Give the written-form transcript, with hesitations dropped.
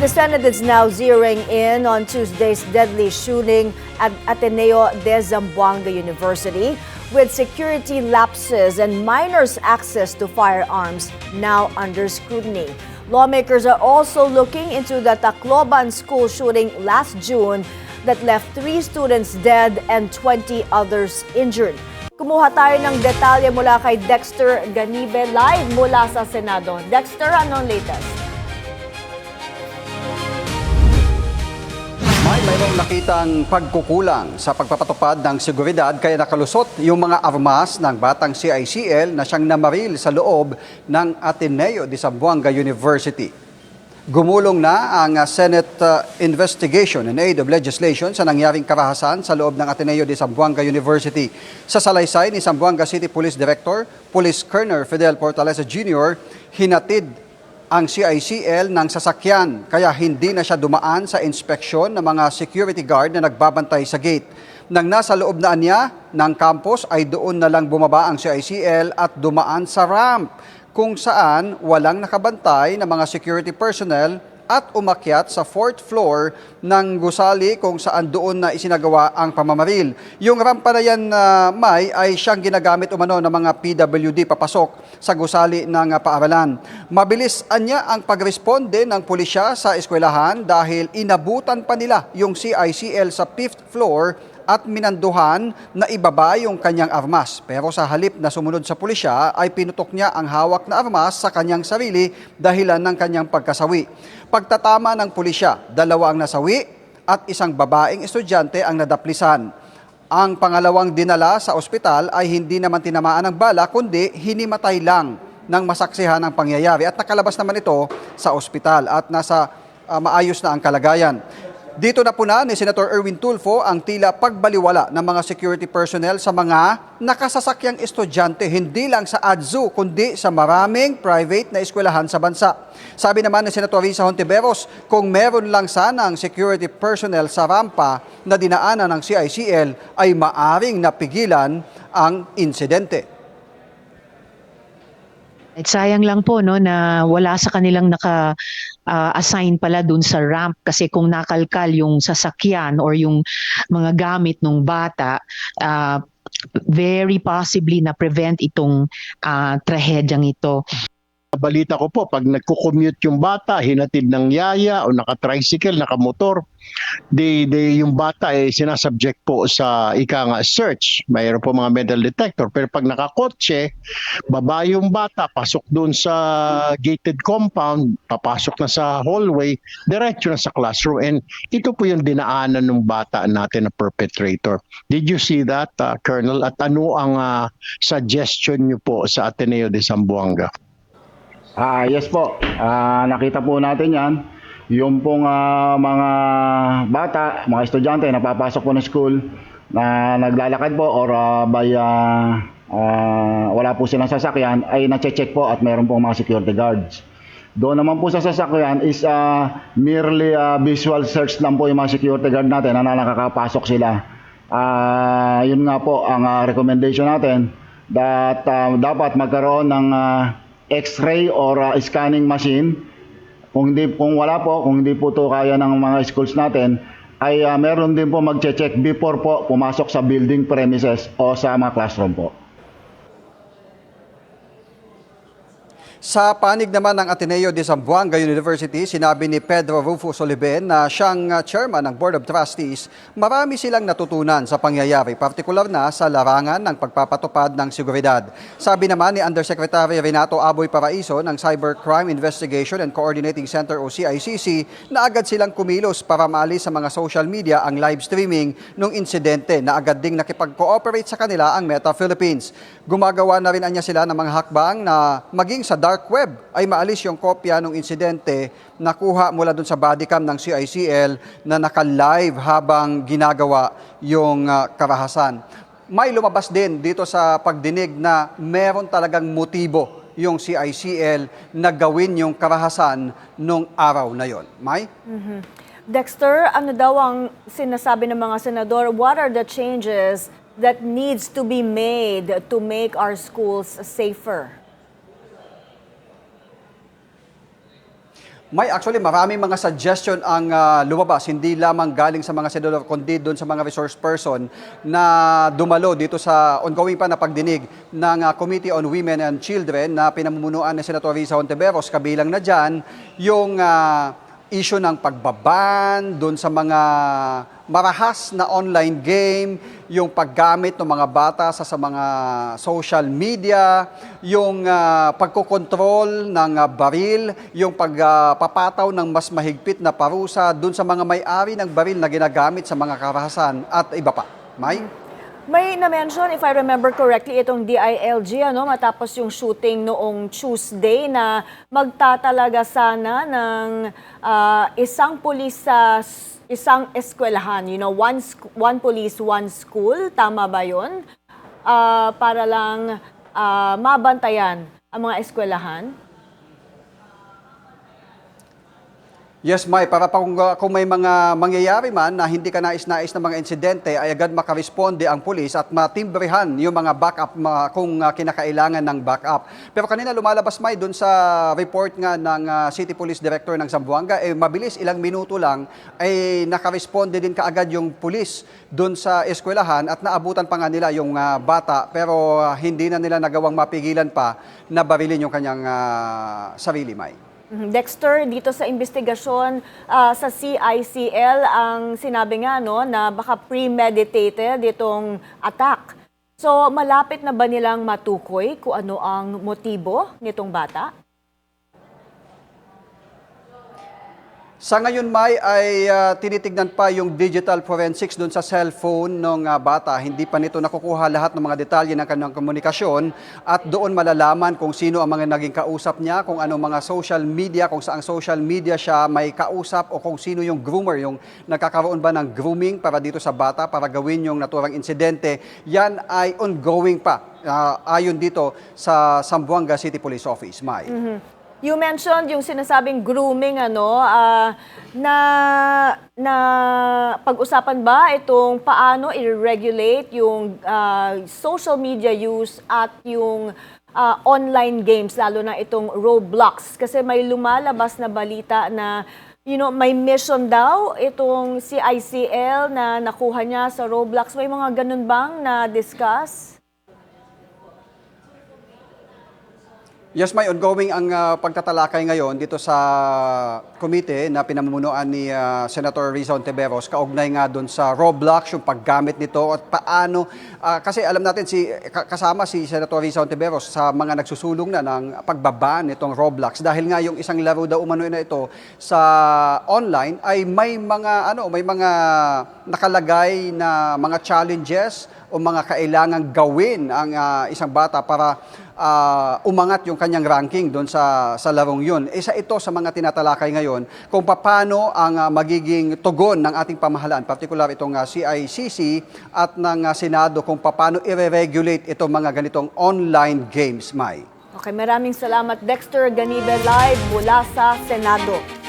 The Senate is now zeroing in on Tuesday's deadly shooting at Ateneo de Zamboanga University, with security lapses and minors' access to firearms now under scrutiny. Lawmakers are also looking into the Tacloban school shooting last June that left 3 students dead and 20 others injured. Kumuha tayo ng detalye mula kay Dexter Ganibe live mula sa Senado. Dexter, anong latest? Mayroong nakitang pagkukulang sa pagpapatupad ng seguridad kaya nakalusot yung mga armas ng batang CICL na siyang namaril sa loob ng Ateneo de Zamboanga University. Gumulong na ang Senate investigation in aid of legislation sa nangyaring karahasan sa loob ng Ateneo de Zamboanga University. Sa salaysay ni Zamboanga City Police Director, Police Colonel Fidel Portaleza Jr., hinatid ang CICL ng sasakyan kaya hindi na siya dumaan sa inspeksyon ng mga security guard na nagbabantay sa gate. Nang nasa loob na niya ng campus ay doon na lang bumaba ang CICL at dumaan sa ramp kung saan walang nakabantay na mga security personnel at umakyat sa 4th floor ng gusali kung saan doon na isinagawa ang pamamaril. Yung rampa na yan, May, ay siyang ginagamit umano ng mga PWD papasok sa gusali ng paaralan. Mabilis anya ang pagresponde ng pulisya sa eskwelahan dahil inabutan pa nila yung CICL sa 5th floor at minanduhan na ibaba yung kanyang armas. Pero sa halip na sumunod sa pulisya ay pinutok niya ang hawak na armas sa kanyang sarili dahilan ng kanyang pagkasawi. Pagtatama ng pulisya, 2 ang nasawi at isang babaeng estudyante ang nadaplisan. Ang pangalawang dinala sa ospital ay hindi naman tinamaan ng bala kundi hinimatay lang ng masaksihan ng pangyayari at nakalabas naman ito sa ospital at nasa maayos na ang kalagayan. Dito na po na ni Senator Erwin Tulfo ang tila pagbaliwala ng mga security personnel sa mga nakasasakyang estudyante hindi lang sa ADSU kundi sa maraming private na eskwelahan sa bansa. Sabi naman ni Senator Risa Hontiveros, kung meron lang sana ang security personnel sa rampa na dinaanan ng CICL ay maaring napigilan ang insidente. At sayang lang po no na wala sa kanilang naka-assign pala dun sa ramp kasi kung nakalkal yung sasakyan or yung mga gamit ng bata, very possibly na prevent itong trahedyang ito. Balita ko po, pag nagko-commute yung bata, hinatid ng yaya o naka-tricycle, naka-motor, yung bata ay sinasubject po sa search. Mayroon po mga metal detector. Pero pag nakakotse, baba yung bata, pasok doon sa gated compound, papasok na sa hallway, diretso na sa classroom. And ito po yung dinaanan ng bata natin na perpetrator. Did you see that, Colonel? At ano ang suggestion nyo po sa Ateneo de Zamboanga? Yes po, nakita po natin yan. Yung pong mga bata, mga estudyante na papasok po ng school na naglalakad po or wala po silang sasakyan ay na-check po at meron pong mga security guards. Doon naman po sa sasakyan is merely visual search lang po yung mga security guard natin na nakakapasok sila. Yun nga po ang recommendation natin that dapat magkaroon ng X-ray or scanning machine. Kung wala po, kung hindi po to kaya ng mga schools natin, ay meron din po mag-check before po pumasok sa building premises o sa mga classroom po. Sa panig naman ng Ateneo de Zamboanga University, sinabi ni Pedro Rufus Oliven na siyang chairman ng Board of Trustees, marami silang natutunan sa pangyayari, partikular na sa larangan ng pagpapatupad ng seguridad. Sabi naman ni Undersecretary Renato Aboy Paraiso ng Cybercrime Investigation and Coordinating Center o CICC na agad silang kumilos para maalis sa mga social media ang live streaming ng insidente na agad ding nakipag-cooperate sa kanila ang Meta Philippines. Gumagawa na rin anya sila ng mga hakbang na maging sa dark web ay maalis yung kopya ng insidente na kuha mula dun sa bodycam ng CICL na naka-live habang ginagawa yung karahasan. May lumabas din dito sa pagdinig na meron talagang motibo yung CICL na gawin yung karahasan nung araw na yon. May? Dexter, ano daw ang sinasabi ng mga senador? What are the changes that needs to be made to make our schools safer? May actually maraming mga suggestion ang lumabas, hindi lamang galing sa mga senador, kundi doon sa mga resource person na dumalo dito sa ongoing pa na pagdinig ng Committee on Women and Children na pinamumunuan ni Senator Risa Hontiveros. Kabilang na dyan yung issue ng pagbaban doon sa mga marahas na online game, yung paggamit ng mga bata sa mga social media, yung pagkokontrol ng baril, yung pagpapataw ng mas mahigpit na parusa doon sa mga may-ari ng baril na ginagamit sa mga karahasan at iba pa. May na-mention, if I remember correctly, itong DILG, matapos yung shooting noong Tuesday na magtatalaga sana ng isang pulis sa isang eskwelahan. One police, one school. Tama ba yun? Para lang mabantayan ang mga eskwelahan. Yes, May, para pa kung may mga mangyayari man na hindi ka nais-nais na mga insidente, ay agad makaresponde ang pulis at matimbrehan yung mga backup kung kinakailangan ng backup. Pero kanina lumalabas, May, dun sa report nga ng City Police Director ng Zamboanga, mabilis, ilang minuto lang, ay nakaresponde din kaagad yung pulis dun sa eskwelahan at naabutan pa nga nila yung bata, pero hindi na nila nagawang mapigilan pa na barilin yung kanyang sarili, May. Dexter, dito sa investigasyon sa CICL, ang sinabi nga na baka premeditated itong attack. So malapit na ba nilang matukoy kung ano ang motibo nitong bata? Sa ngayon, May, ay tinitignan pa yung digital forensics doon sa cellphone ng bata. Hindi pa nito nakukuha lahat ng mga detalye ng kanyang komunikasyon at doon malalaman kung sino ang mga naging kausap niya, kung anong mga social media, kung saang social media siya may kausap o kung sino yung groomer, yung nagkakaroon ba ng grooming para dito sa bata para gawin yung naturang insidente. Yan ay ongoing pa ayon dito sa Zamboanga City Police Office, May. You mentioned yung sinasabing grooming, na pag-usapan ba itong paano i-regulate yung social media use at yung online games, lalo na itong Roblox? Kasi may lumalabas na balita na may mission daw itong CICL na nakuha niya sa Roblox. May mga ganun bang na-discuss? Yes, May, ongoing ang pagtatalakay ngayon dito sa komite na pinamumunuan ni Senator Risa Hontiveros, kaugnay nga doon sa Roblox, yung paggamit nito at paano, kasi alam natin kasama si Senator Risa Hontiveros sa mga nagsusulong na ng pagbabaan nitong Roblox dahil nga yung isang laro daw umano na ito sa online ay may mga nakalagay na mga challenges o mga kailangang gawin ang isang bata para umangat yung kanyang ranking doon sa larong yun. Isa ito sa mga tinatalakay ngayon kung paano ang magiging tugon ng ating pamahalaan, particular itong CICC at ng Senado kung paano i-regulate itong mga ganitong online games, May. Okay, maraming salamat Dexter Ganibe live mula sa Senado.